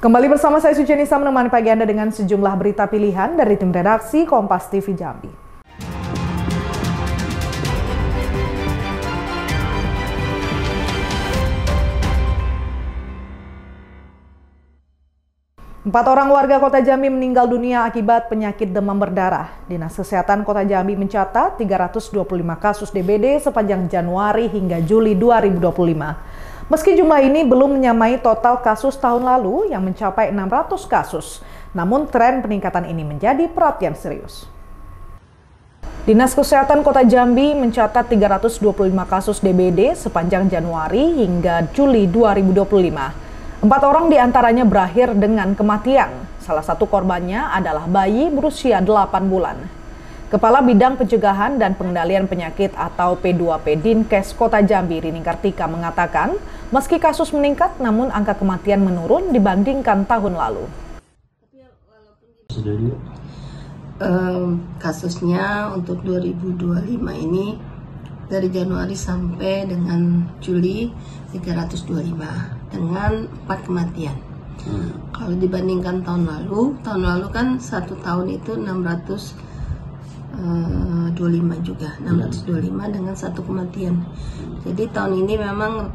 Kembali bersama saya Suci Nisa menemani pagi Anda dengan sejumlah berita pilihan dari tim redaksi Kompas TV Jambi. Empat orang warga Kota Jambi meninggal dunia akibat penyakit demam berdarah. Dinas Kesehatan Kota Jambi mencatat 325 kasus DBD sepanjang Januari hingga Juli 2025. Meski jumlah ini belum menyamai total kasus tahun lalu yang mencapai 600 kasus, namun tren peningkatan ini menjadi perhatian serius. Dinas Kesehatan Kota Jambi mencatat 325 kasus DBD sepanjang Januari hingga Juli 2025. 4 orang diantaranya berakhir dengan kematian. Salah satu korbannya adalah bayi berusia 8 bulan. Kepala Bidang Pencegahan dan Pengendalian Penyakit atau P2P Dinkes Kota Jambi, Rini Kartika mengatakan, meski kasus meningkat, namun angka kematian menurun dibandingkan tahun lalu. Kasusnya untuk 2025 ini dari Januari sampai dengan Juli 325 dengan 4 kematian. Kalau dibandingkan tahun lalu kan satu tahun itu 625 juga, 625 dengan 1 kematian. Jadi tahun ini memang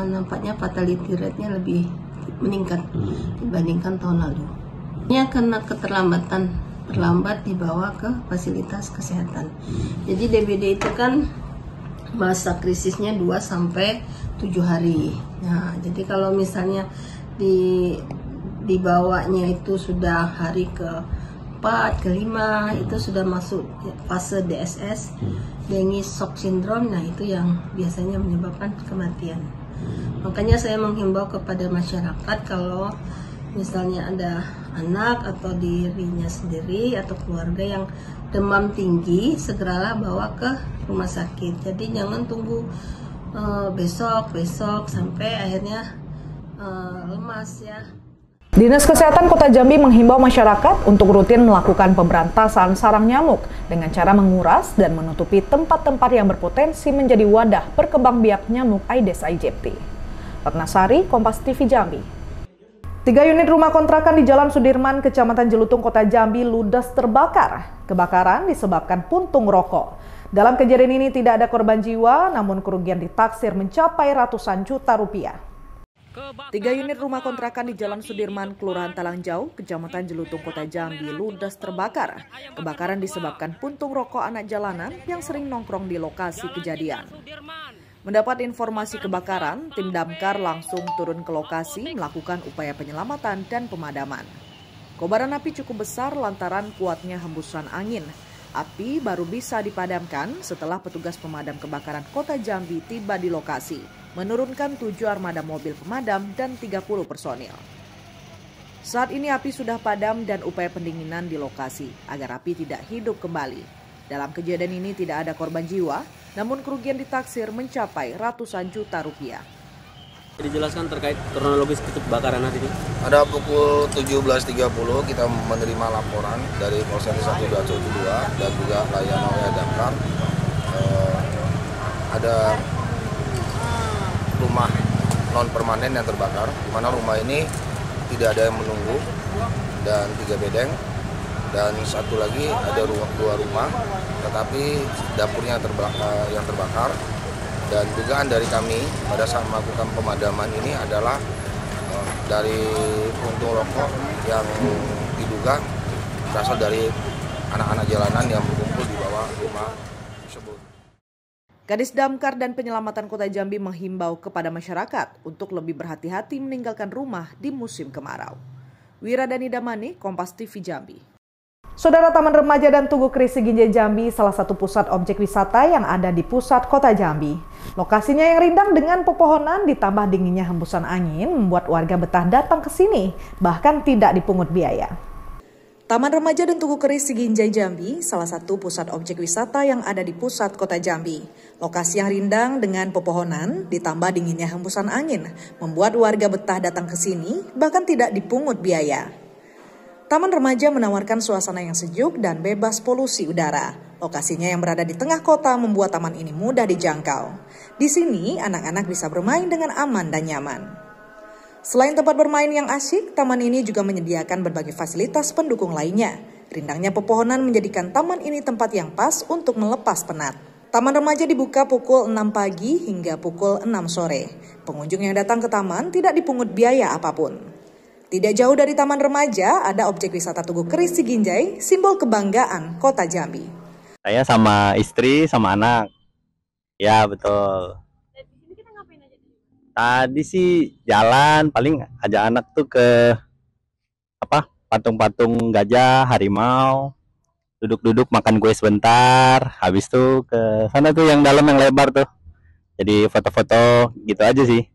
nampaknya fatality rate-nya lebih meningkat dibandingkan tahun lalu. Ini karena terlambat dibawa ke fasilitas kesehatan. Jadi DBD itu kan masa krisisnya 2-7 hari. Nah, jadi kalau misalnya dibawanya itu sudah hari ke-4, ke-5 itu sudah masuk fase DSS, Dengue Shock Syndrome. Nah, itu yang biasanya menyebabkan kematian. Makanya saya menghimbau kepada masyarakat kalau misalnya ada anak atau dirinya sendiri atau keluarga yang demam tinggi, segeralah bawa ke rumah sakit. Jadi jangan tunggu besok sampai akhirnya lemas ya. Dinas Kesehatan Kota Jambi menghimbau masyarakat untuk rutin melakukan pemberantasan sarang nyamuk dengan cara menguras dan menutupi tempat-tempat yang berpotensi menjadi wadah berkembang biak nyamuk Aedes aegypti. Ratnasari, Kompas TV Jambi. 3 unit rumah kontrakan di Jalan Sudirman, Kecamatan Jelutung, Kota Jambi ludes terbakar. Kebakaran disebabkan puntung rokok. Dalam kejadian ini tidak ada korban jiwa, namun kerugian ditaksir mencapai ratusan juta rupiah. 3 unit rumah kontrakan di Jalan Sudirman, Kelurahan Talangjau, Kecamatan Jelutung, Kota Jambi ludes terbakar. Kebakaran disebabkan puntung rokok anak jalanan yang sering nongkrong di lokasi kejadian. Mendapat informasi kebakaran, tim damkar langsung turun ke lokasi melakukan upaya penyelamatan dan pemadaman. Kobaran api cukup besar lantaran kuatnya hembusan angin. Api baru bisa dipadamkan setelah petugas pemadam kebakaran Kota Jambi tiba di lokasi, menurunkan 7 armada mobil pemadam dan 30 personil. Saat ini api sudah padam dan upaya pendinginan di lokasi agar api tidak hidup kembali. Dalam kejadian ini tidak ada korban jiwa, namun kerugian ditaksir mencapai ratusan juta rupiah. Dijelaskan terkait kronologis kebakaran hari ini. Ada pukul 17.30 kita menerima laporan dari Polsek 1272 dan juga layanan oleh damkar. Ada rumah non permanen yang terbakar, di mana rumah ini tidak ada yang menunggu dan 3 bedeng, dan satu lagi ada 2 rumah, tetapi dapurnya yang terbakar. Dan dugaan dari kami pada saat melakukan pemadaman ini adalah dari puntung rokok yang diduga berasal dari anak-anak jalanan yang berkumpul di bawah rumah tersebut. Kadis Damkar dan Penyelamatan Kota Jambi menghimbau kepada masyarakat untuk lebih berhati-hati meninggalkan rumah di musim kemarau. Wiradani Damani, Kompas TV Jambi. Saudara, Taman Remaja dan Tugu Keris Seginjai Jambi salah satu pusat objek wisata yang ada di pusat Kota Jambi. Lokasinya yang rindang dengan pepohonan ditambah dinginnya hembusan angin membuat warga betah datang ke sini, bahkan tidak dipungut biaya. Taman Remaja dan Tugu Keris Seginjai Jambi salah satu pusat objek wisata yang ada di pusat Kota Jambi. Lokasi yang rindang dengan pepohonan ditambah dinginnya hembusan angin membuat warga betah datang ke sini, bahkan tidak dipungut biaya. Taman Remaja menawarkan suasana yang sejuk dan bebas polusi udara. Lokasinya yang berada di tengah kota membuat taman ini mudah dijangkau. Di sini, anak-anak bisa bermain dengan aman dan nyaman. Selain tempat bermain yang asyik, taman ini juga menyediakan berbagai fasilitas pendukung lainnya. Rindangnya pepohonan menjadikan taman ini tempat yang pas untuk melepas penat. Taman remaja dibuka pukul 6 pagi hingga pukul 6 sore. Pengunjung yang datang ke taman tidak dipungut biaya apapun. Tidak jauh dari taman remaja, ada objek wisata Tugu Keris Siginjai, simbol kebanggaan Kota Jambi. Saya sama istri, sama anak. Ya, betul. Tadi sih jalan, paling ajak anak tuh ke patung-patung gajah, harimau, duduk-duduk makan kue sebentar, habis tuh ke sana tuh yang dalam yang lebar tuh. Jadi foto-foto gitu aja sih.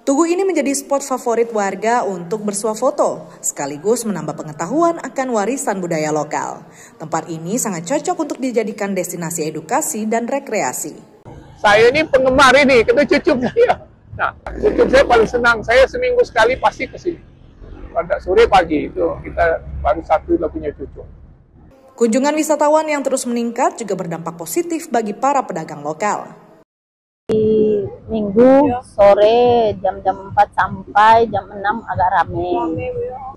Tugu ini menjadi spot favorit warga untuk bersuah foto, sekaligus menambah pengetahuan akan warisan budaya lokal. Tempat ini sangat cocok untuk dijadikan destinasi edukasi dan rekreasi. Saya ini penggemar ini, kata cucu saya. Nah, cucu saya paling senang. Saya seminggu sekali pasti ke sini. Pada sore pagi itu kita baru satu udah punya cucu. Kunjungan wisatawan yang terus meningkat juga berdampak positif bagi para pedagang lokal. Minggu sore jam-jam 4 sampai jam 6 agak rame.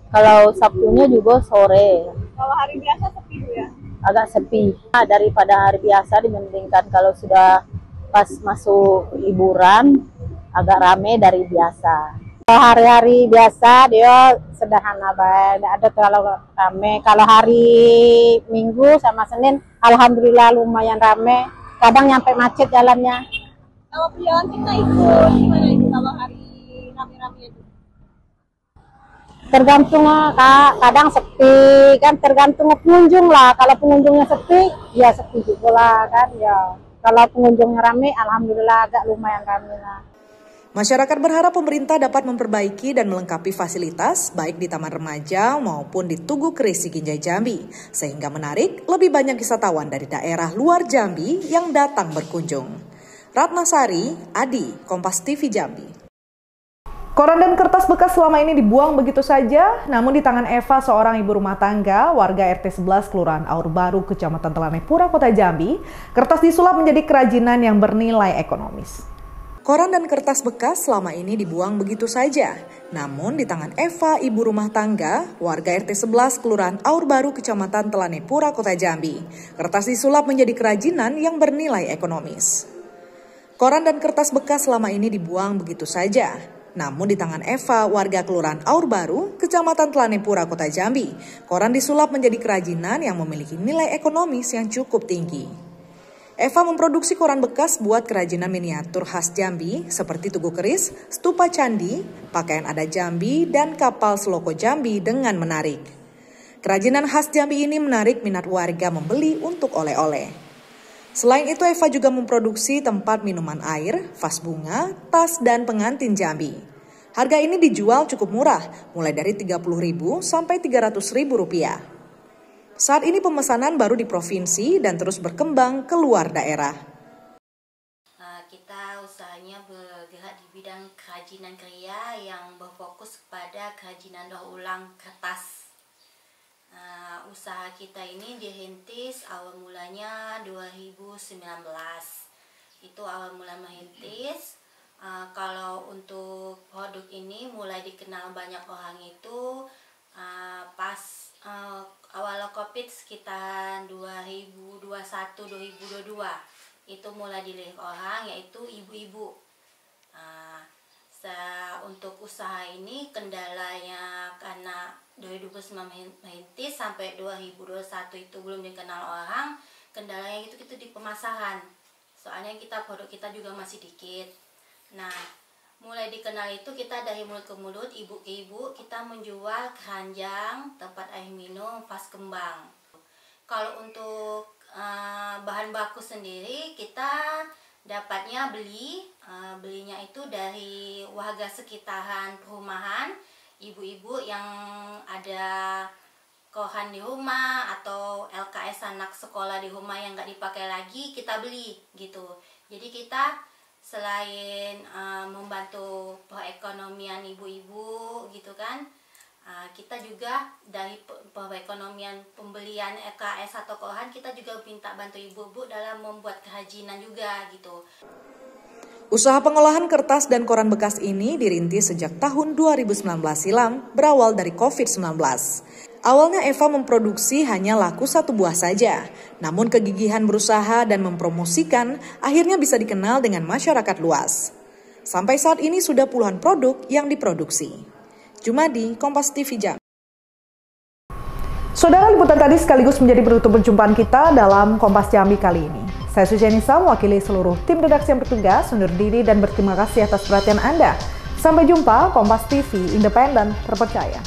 Kalau Sabtunya juga sore. Kalau hari biasa sepi ya? Agak sepi. Nah, daripada hari biasa dibandingkan kalau sudah pas masuk liburan agak rame dari biasa. Kalau hari-hari biasa dia sederhana banget, ada terlalu rame. Kalau hari Minggu sama Senin, alhamdulillah lumayan rame. Kadang nyampe macet jalannya. Kalau perjalanan kita itu gimana itu kalau hari rame-rame itu? Tergantung Kak, kadang sepi kan, tergantung pengunjung lah. Kalau pengunjungnya sepi, ya sepi juga lah kan ya. Kalau pengunjungnya rame, alhamdulillah agak lumayan rame lah. Masyarakat berharap pemerintah dapat memperbaiki dan melengkapi fasilitas baik di Taman Remaja maupun di Tugu Keris Siginjai Jambi, sehingga menarik lebih banyak wisatawan dari daerah luar Jambi yang datang berkunjung. Ratnasari, Adi, Kompas TV Jambi. Koran dan kertas bekas selama ini dibuang begitu saja, namun di tangan Eva, seorang ibu rumah tangga, warga RT 11 Kelurahan Aur Baru, Kecamatan Telanepura, Kota Jambi, kertas disulap menjadi kerajinan yang bernilai ekonomis. Koran dan kertas bekas selama ini dibuang begitu saja. Namun di tangan Eva, ibu rumah tangga, warga RT 11 Kelurahan Aur Baru, Kecamatan Telanepura, Kota Jambi, kertas disulap menjadi kerajinan yang bernilai ekonomis. Koran dan kertas bekas selama ini dibuang begitu saja. Namun di tangan Eva, warga Kelurahan Aur Baru, Kecamatan Telanepura, Kota Jambi, koran disulap menjadi kerajinan yang memiliki nilai ekonomis yang cukup tinggi. Eva memproduksi koran bekas buat kerajinan miniatur khas Jambi seperti Tugu Keris, stupa candi, pakaian adat Jambi, dan kapal seloko Jambi dengan menarik. Kerajinan khas Jambi ini menarik minat warga membeli untuk oleh-oleh. Selain itu, Eva juga memproduksi tempat minuman air, vas bunga, tas, dan pengantin Jambi. Harga ini dijual cukup murah, mulai dari Rp30.000 sampai Rp300.000. Saat ini pemesanan baru di provinsi dan terus berkembang ke luar daerah. Kita usahanya bergerak di bidang kerajinan kria yang berfokus kepada kerajinan daur ulang kertas. Usaha kita ini dirintis awal mulanya 2019. Itu awal mula merintis. Kalau untuk produk ini mulai dikenal banyak orang itu pas awal COVID sekitar 2021-2022 itu mulai dilirik orang, yaitu ibu-ibu. Untuk usaha ini kendalanya karena 2019 merintis sampai 2021 itu belum dikenal orang, kendalanya itu di pemasaran. Soalnya produk kita juga masih dikit. Nah, mulai dikenal itu kita dari mulut ke mulut, ibu ke ibu, kita menjual keranjang, tempat air minum, vas kembang. Kalau untuk bahan baku sendiri, kita dapatnya belinya itu dari warga sekitaran perumahan, ibu-ibu yang ada kohan di rumah atau LKS anak sekolah di rumah yang nggak dipakai lagi, kita beli gitu. Jadi kita selain membantu perekonomian ibu-ibu gitu kan, kita juga dari perekonomian pembelian LKS atau kohan, kita juga minta bantu ibu-ibu dalam membuat kerajinan juga gitu. Usaha pengolahan kertas dan koran bekas ini dirintis sejak tahun 2019 silam, berawal dari COVID-19. Awalnya Eva memproduksi hanya laku 1 buah saja, namun kegigihan berusaha dan mempromosikan akhirnya bisa dikenal dengan masyarakat luas. Sampai saat ini sudah puluhan produk yang diproduksi. Jumadi, Kompas TV Jambi. Saudara, liputan tadi sekaligus menjadi penutup perjumpaan kita dalam Kompas Jambi kali ini. Saya Sucianisa, mewakili seluruh tim redaksi yang bertugas, undur diri dan berterima kasih atas perhatian Anda. Sampai jumpa, Kompas TV, independen, terpercaya.